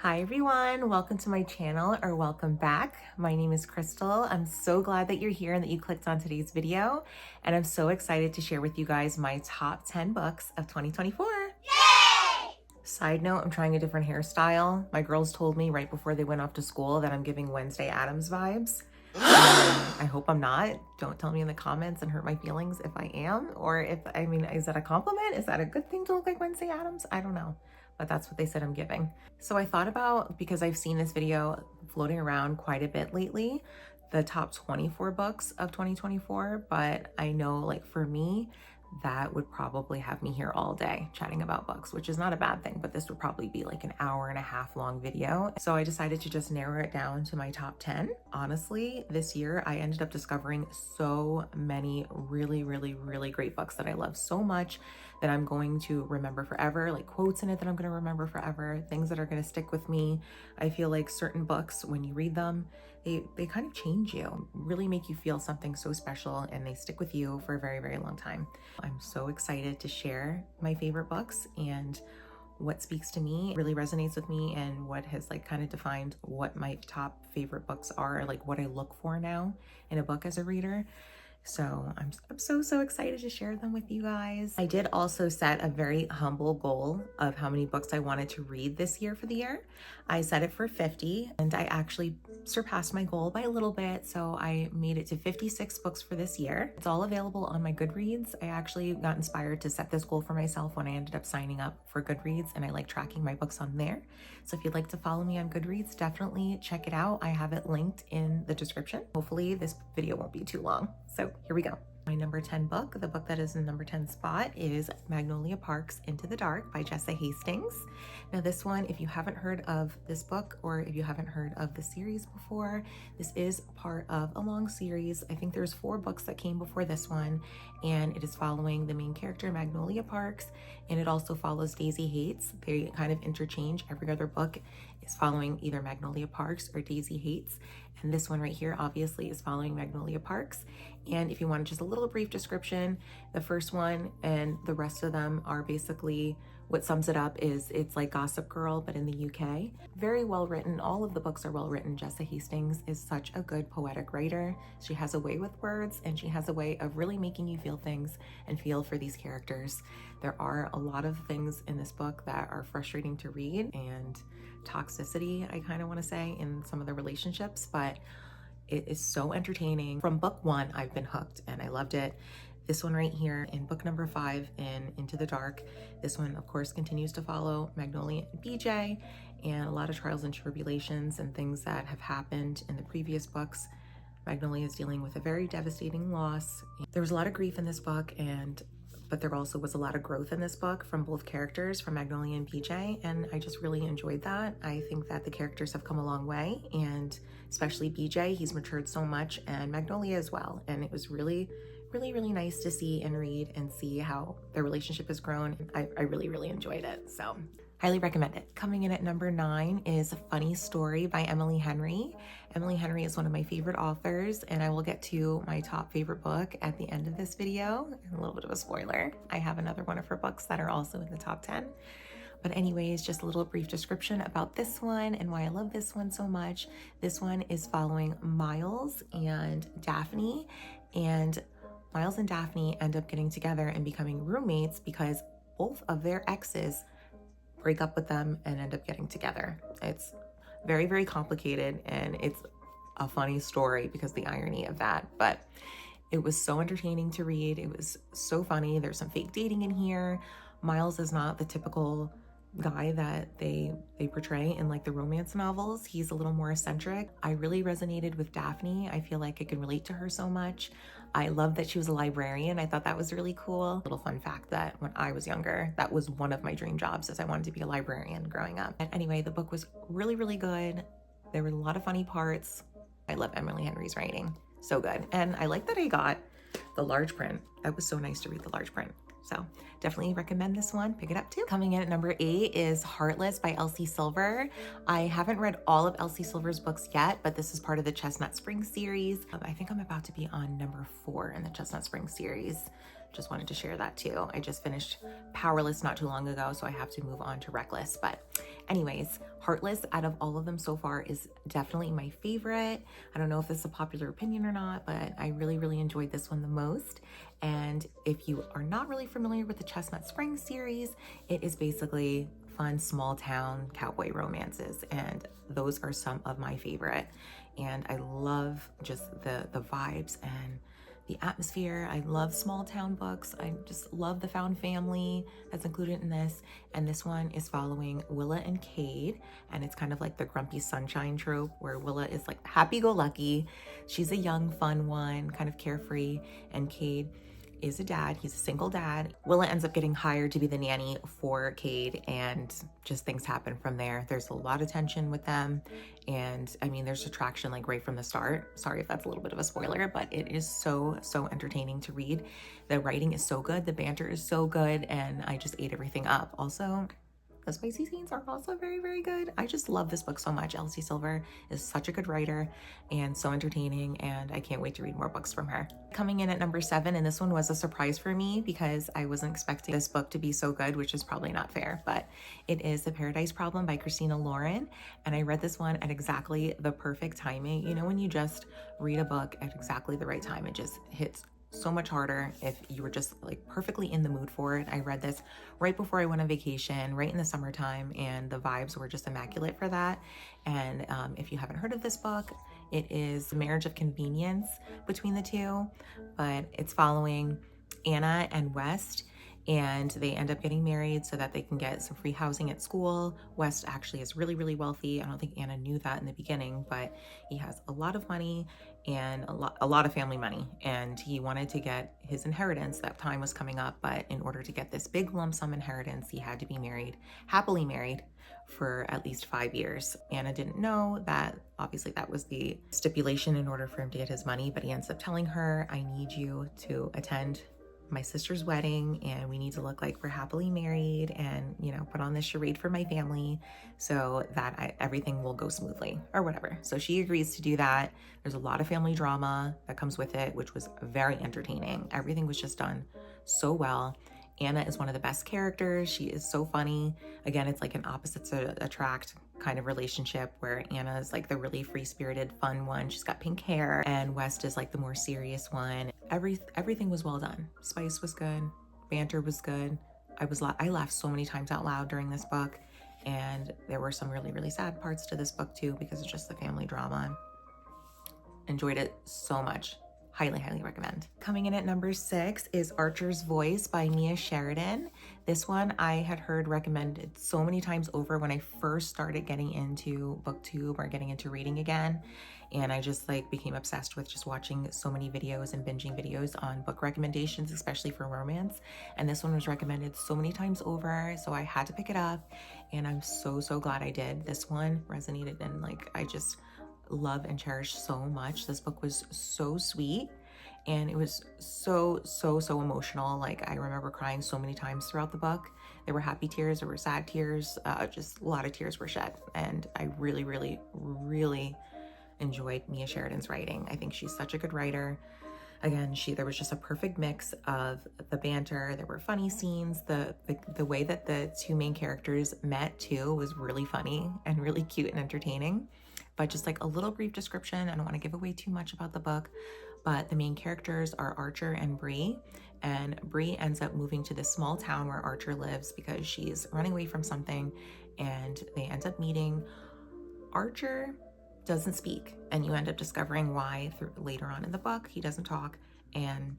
Hi everyone, welcome to my channel or welcome back. My name is Crystal. I'm so glad that you're here and that you clicked on today's video. And I'm so excited to share with you guys my top 10 books of 2024. Yay! Side note, I'm trying a different hairstyle. My girls told me right before they went off to school that I'm giving Wednesday Addams vibes. I hope I'm not. Don't tell me in the comments and hurt my feelings if I am, or if, is that a compliment? Is that a good thing to look like Wednesday Addams? I don't know, but that's what they said I'm giving. So I thought about, because I've seen this video floating around quite a bit lately, the top 24 books of 2024, but I know, like, for me, that would probably have me here all day chatting about books, which is not a bad thing, but this would probably be like an hour and a half long video. So I decided to just narrow it down to my top 10. Honestly, this year I ended up discovering so many really great books that I love so much that I'm going to remember forever, like quotes in it that I'm going to remember forever, things that are going to stick with me. I feel like certain books, when you read them, they kind of change you, really make you feel something so special, and they stick with you for a very long time. I'm so excited to share my favorite books and what speaks to me, really resonates with me, and what has like kind of defined what my top favorite books are, like what I look for now in a book as a reader. So I'm so excited to share them with you guys. I did also set a very humble goal of how many books I wanted to read this year for the year. I set it for 50, and I actually surpassed my goal by a little bit. So I made it to 56 books for this year. It's all available on my Goodreads. I actually got inspired to set this goal for myself when I ended up signing up for Goodreads, and I like tracking my books on there. So if you'd like to follow me on Goodreads, definitely check it out. I have it linked in the description. Hopefully this video won't be too long. So here we go. My number 10 book, the book that is in number 10 spot, is Magnolia Parks Into the Dark by Jessa Hastings. Now this one, if you haven't heard of this book or if you haven't heard of the series before, this is part of a long series. I think there's 4 books that came before this one, and it is following the main character, Magnolia Parks, and it also follows Daisy Hates. They kind of interchange. Every other book is following either Magnolia Parks or Daisy Hates. And this one right here obviously is following Magnolia Parks. And if you want just a little brief description, the first one and the rest of them are basically, what sums it up is it's like Gossip Girl, but in the UK. Very well written. All of the books are well written. Jessa Hastings is such a good poetic writer. She has a way with words, and she has a way of really making you feel things and feel for these characters. There are a lot of things in this book that are frustrating to read, and toxicity, I kind of want to say, in some of the relationships, but it is so entertaining. From book 1, I've been hooked and I loved it. This one right here in book number 5 in Into the Dark, this one of course continues to follow Magnolia and BJ and a lot of trials and tribulations and things that have happened in the previous books. Magnolia is dealing with a very devastating loss. There was a lot of grief in this book, but there also was a lot of growth in this book from both characters, from Magnolia and BJ, and I just really enjoyed that. I think that the characters have come a long way, and especially BJ, he's matured so much, and Magnolia as well, and it was really nice to see and read and see how their relationship has grown. I really enjoyed it, so highly recommend it. Coming in at number 9 is A Funny Story by Emily Henry. Emily Henry is one of my favorite authors, and I will get to my top favorite book at the end of this video. A little bit of a spoiler. I have another one of her books that are also in the top 10. But anyways, just a little brief description about this one and why I love this one so much. This one is following Miles and Daphne, and Miles and Daphne end up getting together and becoming roommates because both of their exes break up with them and end up getting together. It's very complicated, and it's a funny story because the irony of that, but it was so entertaining to read. It was so funny. There's some fake dating in here. Miles is not the typical guy that they portray in like the romance novels. He's a little more eccentric. I really resonated with Daphne. I feel like I could relate to her so much. I love that she was a librarian. I thought that was really cool. Little fun fact that when I was younger, that was one of my dream jobs, as I wanted to be a librarian growing up. And anyway, the book was really good. There were a lot of funny parts. I love Emily Henry's writing. So good. And I like that I got the large print. That was so nice to read the large print. So definitely recommend this one. Pick it up too. Coming in at number 8 is Heartless by Elsie Silver. I haven't read all of Elsie Silver's books yet, but this is part of the Chestnut Springs series. I think I'm about to be on number 4 in the Chestnut Springs series. Just wanted to share that too. I just finished Powerless not too long ago, so I have to move on to Reckless. But Anyways, Heartless out of all of them so far is definitely my favorite. I don't know if this is a popular opinion or not, but I really, really enjoyed this one the most. And if you are not really familiar with the Chestnut Springs series, it is basically fun small town cowboy romances, and those are some of my favorite. And I love just the vibes and the atmosphere. I love small town books. I just love the found family that's included in this. And this one is following Willa and Cade, and it's kind of like the grumpy sunshine trope where Willa is like happy-go-lucky. She's a young, fun one, kind of carefree, and Cade is a dad. He's a single dad. Willa ends up getting hired to be the nanny for Cade, and just things happen from there. There's a lot of tension with them, and I mean, there's attraction like right from the start. Sorry if that's a little bit of a spoiler, but it is so entertaining to read. The writing is so good, the banter is so good, and I just ate everything up. Also, the spicy scenes are also very good. I just love this book so much. Elsie Silver is such a good writer and so entertaining, and I can't wait to read more books from her. Coming in at number 7, and this one was a surprise for me because I wasn't expecting this book to be so good, which is probably not fair, but it is The Paradise Problem by Christina Lauren, and I read this one at exactly the perfect timing. You know, when you just read a book at exactly the right time, it just hits so much harder if you were just like perfectly in the mood for it. I read this right before I went on vacation, right in the summertime, and the vibes were just immaculate for that. And if you haven't heard of this book, it is a marriage of convenience between the two, but it's following Anna and West, and they end up getting married so that they can get some free housing at school. West actually is really wealthy. I don't think Anna knew that in the beginning, but he has a lot of money and a lot of family money, and he wanted to get his inheritance. That time was coming up, but in order to get this big lump sum inheritance, he had to be married, happily married, for at least 5 years. Anna didn't know that. Obviously that was the stipulation in order for him to get his money, but he ends up telling her, I need you to attend my sister's wedding, and we need to look like we're happily married, and, you know, put on this charade for my family so that everything will go smoothly or whatever. So she agrees to do that. There's a lot of family drama that comes with it, which was very entertaining. Everything was just done so well. Anna is one of the best characters. She is so funny. Again, it's like an opposites attract kind of relationship where Anna is like the really free-spirited, fun one. She's got pink hair, and West is like the more serious one. Everything was well done. Spice was good. Banter was good. I laughed so many times out loud during this book, and there were some really sad parts to this book too because it's just the family drama. Enjoyed it so much. Highly recommend. Coming in at number 6 is Archer's Voice by Mia Sheridan. This one I had heard recommended so many times over when I first started getting into BookTube or getting into reading again. And I just like became obsessed with just watching so many videos and binging videos on book recommendations, especially for romance. And this one was recommended so many times over, so I had to pick it up. And I'm so glad I did. This one resonated, and like I just love and cherish so much. This book was so sweet, and it was so emotional. Like I remember crying so many times throughout the book. There were happy tears, there were sad tears, just a lot of tears were shed, and I really enjoyed Mia Sheridan's writing. I think she's such a good writer. Again, there was just a perfect mix of the banter. There were funny scenes. The way that the two main characters met too was really funny and really cute and entertaining. But just like a little brief description, I don't want to give away too much about the book, but the main characters are Archer and Bree, and Bree ends up moving to this small town where Archer lives because she's running away from something, and they end up meeting. Archer doesn't speak, and you end up discovering why later on in the book. He doesn't talk, and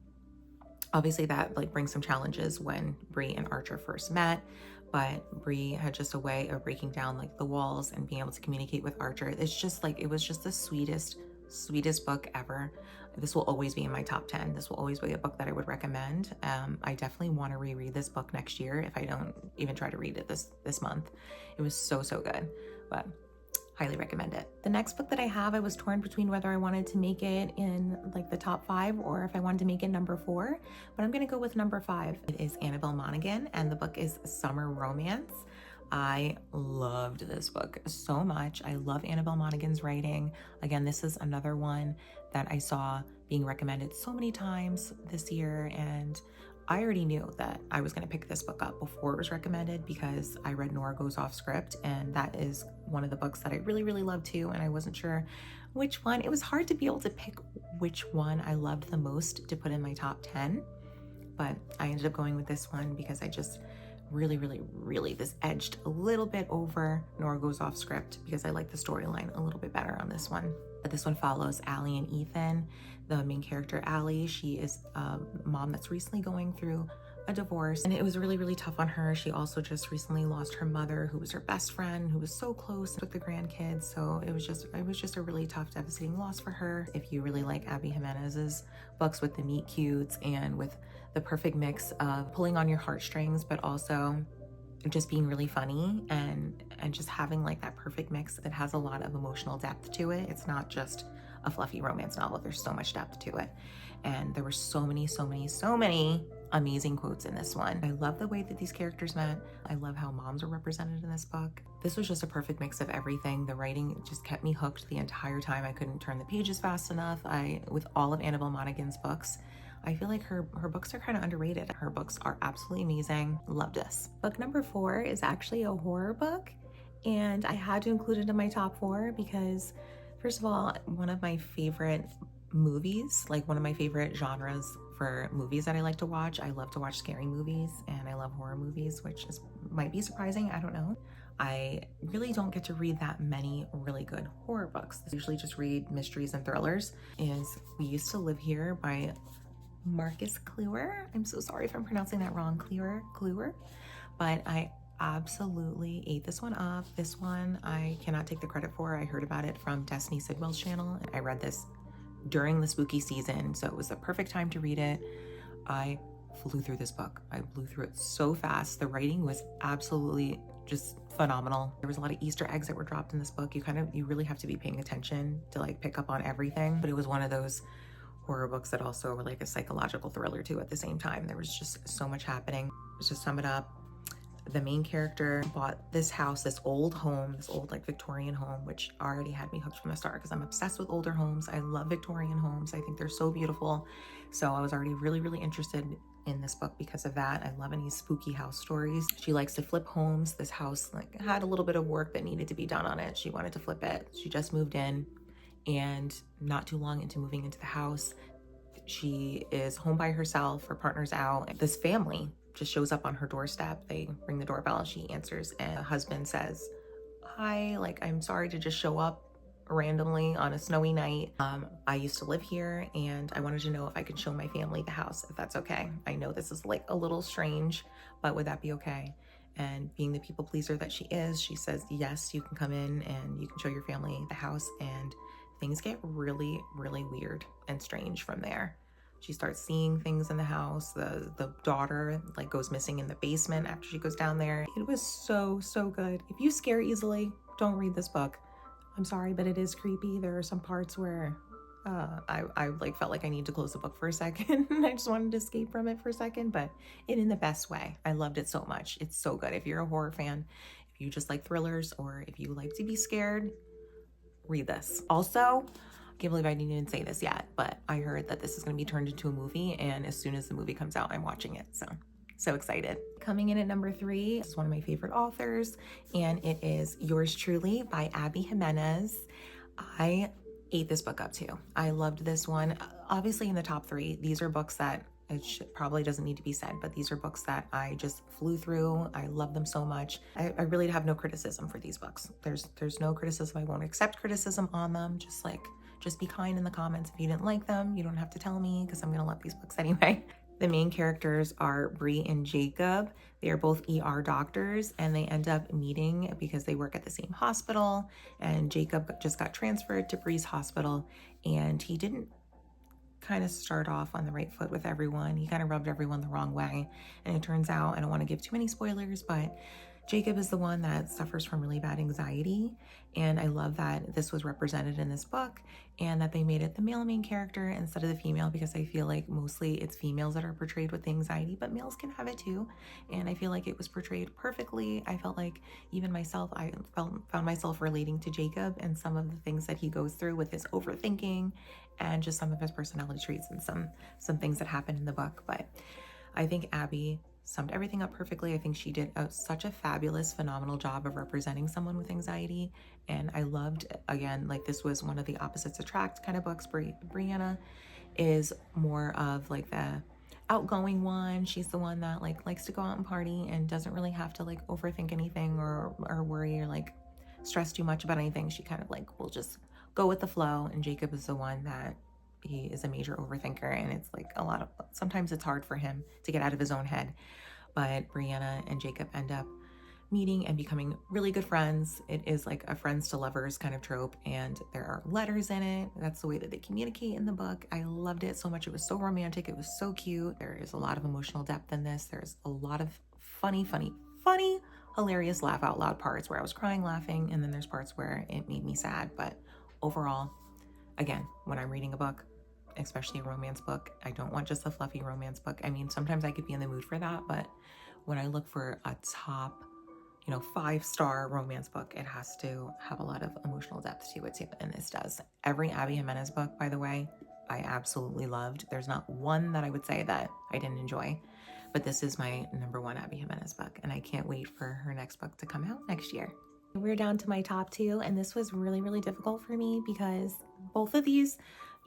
obviously that like brings some challenges when Bree and Archer first met, but Bree had just a way of breaking down like the walls and being able to communicate with Archer. It's just like, it was just the sweetest book ever. This will always be in my top 10. This will always be a book that I would recommend. I definitely want to reread this book next year if I don't even try to read it this month. It was so good, but highly recommend it. The next book that I have, I was torn between whether I wanted to make it in like the top 5 or if I wanted to make it number 4, but I'm gonna go with number 5. It is Annabelle Monaghan, and the book is Summer Romance. I loved this book so much. I love Annabelle Monaghan's writing. Again, this is another one that I saw being recommended so many times this year, and I already knew that I was going to pick this book up before it was recommended because I read Nora Goes Off Script, and that is one of the books that I really, really love too. And I wasn't sure which one. It was hard to be able to pick which one I loved the most to put in my top 10, but I ended up going with this one because I just really, really, really, this edged a little bit over Nora Goes Off Script because I like the storyline a little bit better on this one. But this one follows Allie and Ethan. The main character, Allie, she is a mom that's recently going through a divorce, and it was really, really tough on her. She also just recently lost her mother, who was her best friend, who was so close with the grandkids. So it was just a really tough, devastating loss for her. If you really like Abby Jimenez's books with the meet cutes and with the perfect mix of pulling on your heartstrings, but also just being really funny and just having like that perfect mix that has a lot of emotional depth to it. It's not just a fluffy romance novel. There's so much depth to it. And there were so many amazing quotes in this one. I love the way that these characters met. I love how moms are represented in this book. This was just a perfect mix of everything. The writing just kept me hooked the entire time. I couldn't turn the pages fast enough. With all of Annabelle Monaghan's books, I feel like her books are kind of underrated. Her books are absolutely amazing. Love this. Book number 4 is actually a horror book, and I had to include it in my top 4 because, first of all, one of my favorite movies, like one of my favorite genres for movies that I like to watch. I love to watch scary movies and I love horror movies, which might be surprising. I don't know. I really don't get to read that many really good horror books. I usually just read mysteries and thrillers. We Used to Live Here by Marcus Kluwer. I'm so sorry if I'm pronouncing that wrong, Kluwer. But I absolutely ate this one up. This one I cannot take the credit for. I heard about it from Destiny Sidwell's channel. I read this during the spooky season, so it was a perfect time to read it. I flew through this book. I blew through it so fast. The writing was absolutely just phenomenal. There was a lot of Easter eggs that were dropped in this book. You really have to be paying attention to like pick up on everything, but it was one of those horror books that also were like a psychological thriller too at the same time. There was just so much happening. Just to sum it up, the main character bought this house, this old home, this old like Victorian home, which already had me hooked from the start because I'm obsessed with older homes. I love Victorian homes. I think they're so beautiful. So I was already really, really interested in this book because of that. I love any spooky house stories. She likes to flip homes. This house like had a little bit of work that needed to be done on it. She wanted to flip it. She just moved in, and not too long into moving into the house, she is home by herself. Her partner's out. This family just shows up on her doorstep. They ring the doorbell, she answers, and the husband says, "Hi, like, I'm sorry to just show up randomly on a snowy night. I used to live here and I wanted to know if I could show my family the house, if that's okay. I know this is like a little strange, but would that be okay?" And being the people pleaser that she is, she says, "Yes, you can come in and you can show your family the house." And things get really, really weird and strange from there. She starts seeing things in the house. The daughter like goes missing in the basement after she goes down there. It was so good. If you scare easily, don't read this book. I'm sorry, but it is creepy. There are some parts where I like felt like I need to close the book for a second. I just wanted to escape from it for a second, but in the best way. I loved it so much. It's so good. If you're a horror fan, if you just like thrillers, or if you like to be scared, read this. Also, I can't believe I didn't even say this yet, but I heard that this is going to be turned into a movie, and as soon as the movie comes out, I'm watching it. So excited. Coming in at number 3 is one of my favorite authors, and it is Yours Truly by Abby Jimenez. I ate this book up too. I loved this one. Obviously in the top 3, these are books that probably doesn't need to be said, but these are books that I just flew through. I love them so much. I really have no criticism for these books. There's no criticism. I won't accept criticism on them. Just be kind in the comments. If you didn't like them, you don't have to tell me because I'm gonna love these books anyway. The main characters are Bree and Jacob. They are both ER doctors, and they end up meeting because they work at the same hospital, and Jacob just got transferred to Bree's hospital, and he didn't kind of start off on the right foot with everyone. He kind of rubbed everyone the wrong way, and it turns out, I don't want to give too many spoilers, but Jacob is the one that suffers from really bad anxiety, and I love that this was represented in this book and that they made it the male main character instead of the female, because I feel like mostly it's females that are portrayed with anxiety, but males can have it too, and I feel like it was portrayed perfectly. I felt like even myself, I found myself relating to Jacob and some of the things that he goes through with his overthinking and just some of his personality traits and some things that happen in the book. But I think Abby summed everything up perfectly. I think she did such a fabulous, phenomenal job of representing someone with anxiety. And I loved, again, like this was one of the opposites attract kind of books. Brianna is more of like the outgoing one. She's the one that like likes to go out and party and doesn't really have to like overthink anything or worry or like stress too much about anything. She kind of like will just go with the flow. And Jacob is the one that he is a major overthinker, and it's like sometimes it's hard for him to get out of his own head. But Brianna and Jacob end up meeting and becoming really good friends. It is like a friends to lovers kind of trope, and there are letters in it. That's the way that they communicate in the book. I loved it so much. It was so romantic. It was so cute. There is a lot of emotional depth in this. There's a lot of funny, hilarious laugh out loud parts where I was crying laughing, and then there's parts where it made me sad. But overall, again, when I'm reading a book, especially a romance book, I don't want just a fluffy romance book. I mean, sometimes I could be in the mood for that, but when I look for a top, 5-star romance book, it has to have a lot of emotional depth to it too, and this does. Every Abby Jimenez book, by the way, I absolutely loved. There's not one that I would say that I didn't enjoy, but this is my number one Abby Jimenez book, and I can't wait for her next book to come out next year. We're down to my top 2, and this was really, really difficult for me because both of these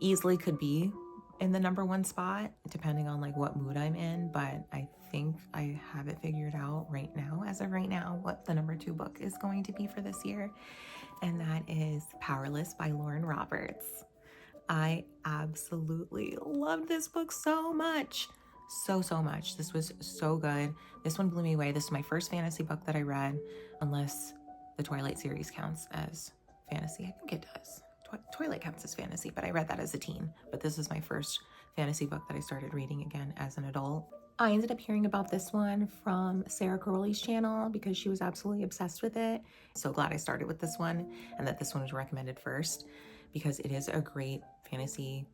easily could be in the number 1 spot, depending on like what mood I'm in, but I think I have it figured out right now, as of right now, what the number 2 book is going to be for this year, and that is Powerless by Lauren Roberts. I absolutely loved this book so much. So much. This was so good. This one blew me away. This is my first fantasy book that I read, unless the Twilight series counts as fantasy. I think it does. Twilight counts as fantasy, but I read that as a teen. But this is my first fantasy book that I started reading again as an adult. I ended up hearing about this one from Sarah Crowley's channel because she was absolutely obsessed with it. So glad I started with this one and that this one was recommended first, because it is a great fantasy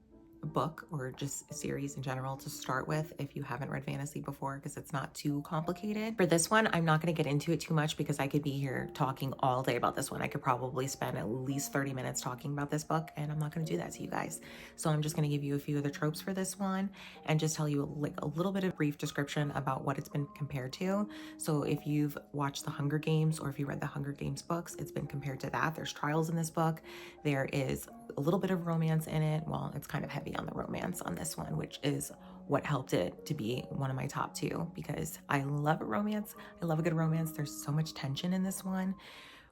book, or just a series in general, to start with if you haven't read fantasy before, because it's not too complicated. For this one, I'm not going to get into it too much because I could be here talking all day about this one. I could probably spend at least 30 minutes talking about this book, and I'm not going to do that to you guys. So I'm just going to give you a few of the tropes for this one and just tell you like a little bit of brief description about what it's been compared to. So if you've watched the Hunger Games, or if you read the Hunger Games books, it's been compared to that. There's trials in this book. There is a little bit of romance in it. Well, it's kind of heavy on the romance on this one, which is what helped it to be one of my top 2, because I love a romance. I love a good romance. There's so much tension in this one.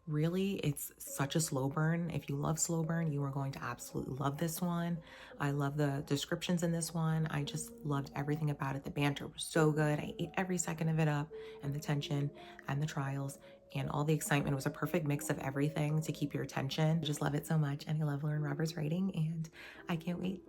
Really, it's such a slow burn. If you love slow burn, you are going to absolutely love this one. I love the descriptions in this one. I just loved everything about it. The banter was so good. I ate every second of it up, and the tension and the trials and all the excitement was a perfect mix of everything to keep your attention. I just love it so much, and I love Lauren Roberts' writing, and I can't wait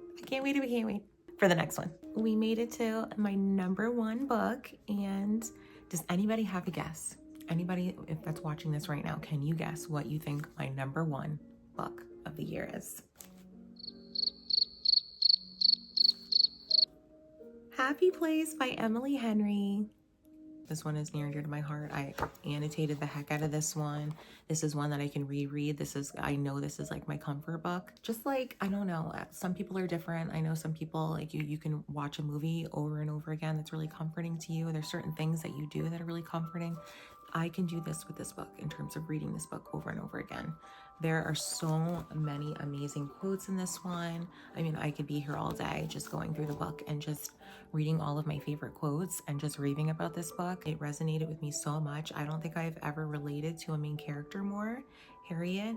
for the next one. We made it to my number 1 book, and does anybody have a guess? Anybody, if that's watching this right now, can you guess what you think my number 1 book of the year is? Happy Place by Emily Henry. This one is near and dear to my heart. I annotated the heck out of this one. This is one that I can reread. I know this is like my comfort book. Just like, I don't know, some people are different. I know some people, like you can watch a movie over and over again that's really comforting to you. There's certain things that you do that are really comforting. I can do this with this book in terms of reading this book over and over again. There are so many amazing quotes in this one. I mean, I could be here all day just going through the book and just reading all of my favorite quotes and just raving about this book. It resonated with me so much. I don't think I've ever related to a main character more. Harriet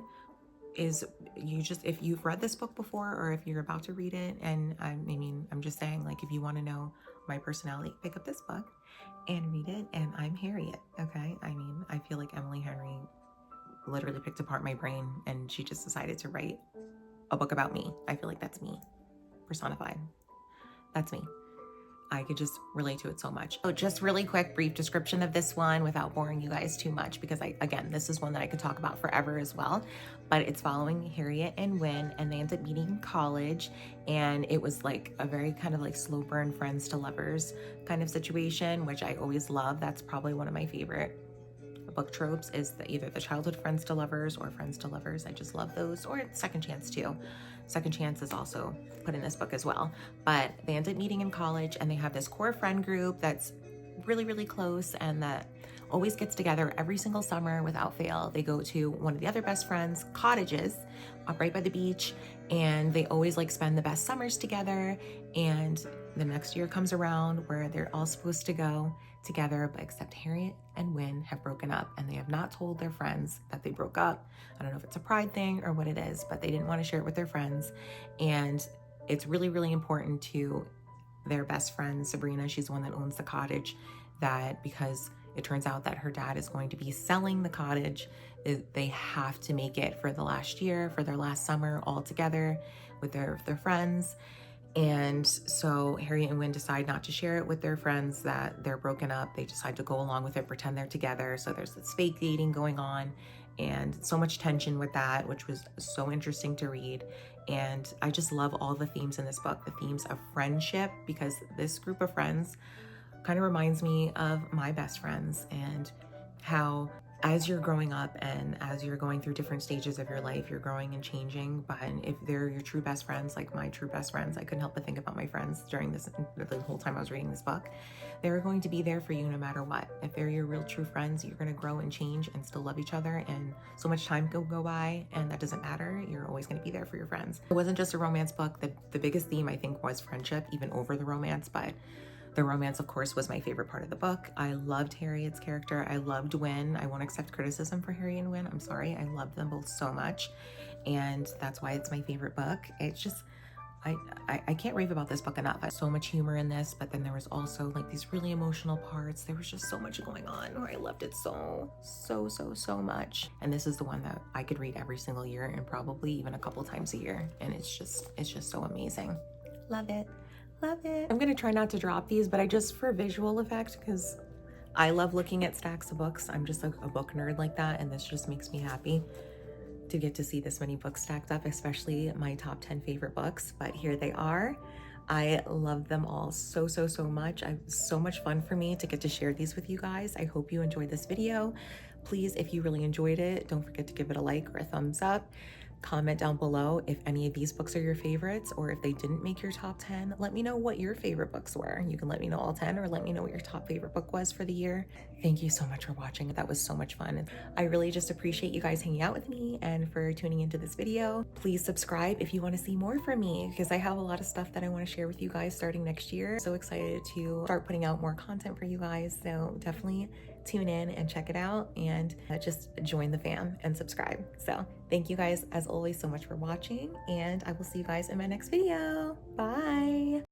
is, if you've read this book before, or if you're about to read it, and I'm just saying, like, if you want to know my personality, pick up this book and read it, and I'm Harriet, okay? I mean, I feel like Emily Henry literally picked apart my brain and she just decided to write a book about me. I feel like that's me personified. That's me. I could just relate to it so much. So just really quick, brief description of this one without boring you guys too much, because again, this is one that I could talk about forever as well, but it's following Harriet and Win, and they end up meeting in college, and it was like a very kind of like slow burn friends to lovers kind of situation, which I always love. That's probably one of my favorite book tropes is either the childhood friends to lovers or friends to lovers. I just love those, or second chance too. Second chance is also put in this book as well. But they end up meeting in college, and they have this core friend group that's really, really close and that always gets together every single summer without fail. They go to one of the other best friends' cottages up right by the beach, and they always like spend the best summers together. And the next year comes around where they're all supposed to go together, but except Harriet and Win have broken up, and they have not told their friends that they broke up. I don't know if it's a pride thing or what it is, but they didn't want to share it with their friends. And it's really, really important to their best friend, Sabrina, she's the one that owns the cottage, that because it turns out that her dad is going to be selling the cottage, they have to make it for the last year, for their last summer all together with their friends. And so Harriet and Win decide not to share it with their friends that they're broken up. They decide to go along with it, pretend they're together. So there's this fake dating going on, and so much tension with that, which was so interesting to read. And I just love all the themes in this book, the themes of friendship, because this group of friends kind of reminds me of my best friends, and how as you're growing up and as you're going through different stages of your life, you're growing and changing. But if they're your true best friends, like my true best friends, I couldn't help but think about my friends during the whole time I was reading this book. They're going to be there for you no matter what. If they're your real true friends, you're going to grow and change and still love each other. And so much time will go by, and that doesn't matter. You're always going to be there for your friends. It wasn't just a romance book. The biggest theme, I think, was friendship, even over the romance. But the romance, of course, was my favorite part of the book. I loved Harriet's character. I loved Win. I won't accept criticism for Harriet and Win. I'm sorry. I loved them both so much. And that's why it's my favorite book. It's just, I can't rave about this book enough. So much humor in this, but then there was also like these really emotional parts. There was just so much going on where I loved it so much. And this is the one that I could read every single year, and probably even a couple times a year. And it's just so amazing. Love it. Love it. I'm gonna try not to drop these, but I just, for visual effect, because I love looking at stacks of books. I'm just like a book nerd like that, and this just makes me happy to get to see this many books stacked up, especially my top 10 favorite books. But here they are. I love them all so much. So much fun for me to get to share these with you guys. I hope you enjoyed this video. Please, if you really enjoyed it, don't forget to give it a like or a thumbs up. Comment down below if any of these books are your favorites, or if they didn't make your top 10. Let me know what your favorite books were. You can let me know all 10, or let me know what your top favorite book was for the year. Thank you so much for watching. That was so much fun. I really just appreciate you guys hanging out with me and for tuning into this video. Please subscribe if you want to see more from me, because I have a lot of stuff that I want to share with you guys starting next year. So excited to start putting out more content for you guys. So definitely tune in and check it out, and just join the fam and subscribe. So thank you guys as always so much for watching, and I will see you guys in my next video. Bye.